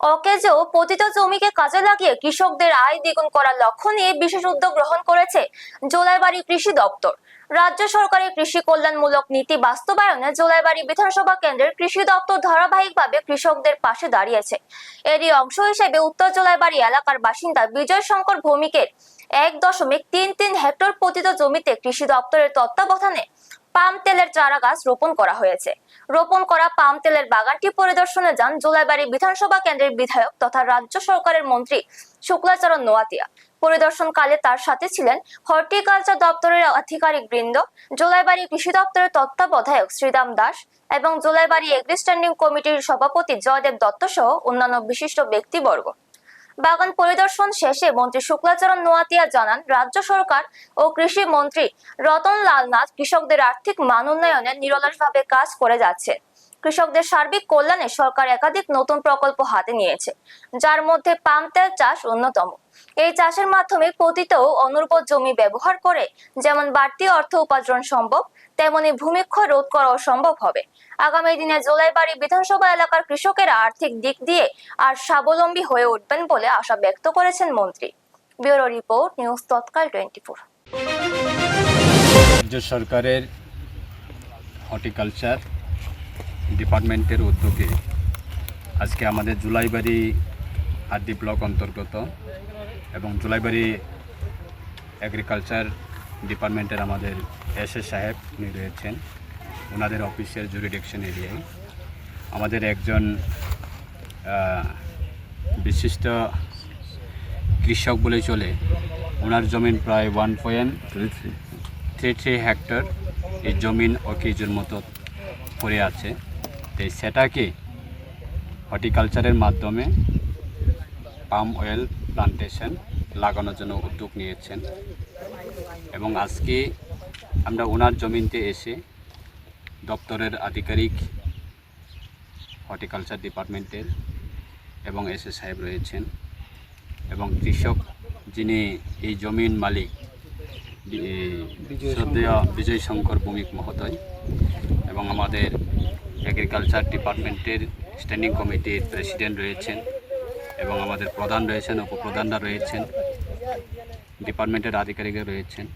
অকেজো পতিত জমিকে কাজে লাগিয়ে কৃষকদের আয় দ্বিগুণ করার লক্ষ্য নিয়ে বিশেষ উদ্যোগ গ্রহণ করেছে জোলাইবাড়ি কৃষি দপ্তর। রাজ্য সরকারের কৃষি কল্যাণমূলক নীতি বাস্তবায়নে জোলাইবাড়ি বিধানসভা কেন্দ্রের কৃষি দপ্তর ধারাবাহিকভাবে কৃষকদের পাশে দাঁড়িয়েছে। এরই অংশ হিসেবে উত্তর জোলাইবাড়ি এলাকার বাসিন্দা বিজয় শঙ্কর ভৌমিকের 1.33 হেক্টর পতিত জমিতে কৃষি দপ্তরের তত্ত্বাবধানে পাম তেলের চারা গাছ রোপণ করা হয়েছে। রোপণ করা পাম তেলের বাগানটি পরিদর্শনে যান জোলাইবাড়ি বিধানসভা কেন্দ্রের বিধায়ক তথা রাজ্য সরকারের মন্ত্রী শুক্লাচরণ নোয়াতিয়া। পরিদর্শনকালে তার সাথে ছিলেন হর্টিকালচার দপ্তরের আধিকারিক বৃন্দ, জোলাইবাড়ি কৃষি দপ্তরের তত্ত্বাবধায়ক শ্রীরাম দাস এবং জোলাইবাড়ি এগ্রি স্ট্যান্ডিং কমিটির সভাপতি জয়দেব দত্ত সহ অন্যান্য বিশিষ্ট ব্যক্তিবর্গ। বাগান পরিদর্শন শেষে মন্ত্রী শুক্লাচরণ নোয়াতিয়া জানান, রাজ্য সরকার ও কৃষি মন্ত্রী রতন লাল নাথ কৃষকদের আর্থিক মান উন্নয়নে নিরলসভাবে কাজ করে যাচ্ছে। কৃষকদের সার্বিক কল্যাণে সরকার একাধিক নতুন প্রকল্প হাতে নিয়েছে, যার মধ্যে পাম তেল চাষ অন্যতম। এই চাষের মাধ্যমে পতিত ও অনুর্বর জমি ব্যবহার করে যেমন বাড়তি অর্থ উপার্জন সম্ভব, তেমনি ভূমিক্ষয় রোধ করাও সম্ভব হবে। আগামী দিনে জোলাইবাড়ি বিধানসভা এলাকার কৃষকেরা আর্থিক দিক দিয়ে আর স্বাবলম্বী হয়ে উঠবেন বলে আশা ব্যক্ত করেছেন মন্ত্রী। ব্যুরো রিপোর্ট, নিউজ তৎকাল 24। রাজ্য সরকারের হর্টিকালচার ডিপার্টমেন্টের উদ্যোগে আজকে আমাদের জোলাইবাড়ি আরডি ব্লক অন্তর্গত এবং জোলাইবাড়ি এগ্রিকালচার ডিপার্টমেন্টের আমাদের এসএস সাহেব উনি রয়েছেন, ওনাদের অফিসের জুরিডিকশন এরিয়ায় আমাদের একজন বিশিষ্ট কৃষক বলে চলে, ওনার জমিন প্রায় 1.33 হেক্টর এই জমিন অকেজোর মতো পড়ে আছে। তো সেটাকে হর্টিকালচারের মাধ্যমে পাম অয়েল প্লান্টেশন লাগানোর জন্য উদ্যোগ নিয়েছেন এবং আজকে আমরা ওনার জমিতে এসে দপ্তরের আধিকারিক, হর্টিকালচার ডিপার্টমেন্টের এবং এসএস সাহেব রয়েছেন এবং কৃষক যিনি এই জমির মালিক শ্রদ্ধেয় বিজয় শঙ্কর ভৌমিক মহোদয় এবং আমাদের এগ্রিকালচার ডিপার্টমেন্টের স্ট্যান্ডিং কমিটির প্রেসিডেন্ট রয়েছেন এবং আমাদের প্রধান রয়েছেন, উপপ্রধানরা রয়েছেন, ডিপার্টমেন্টের আধিকারিকরা রয়েছেন।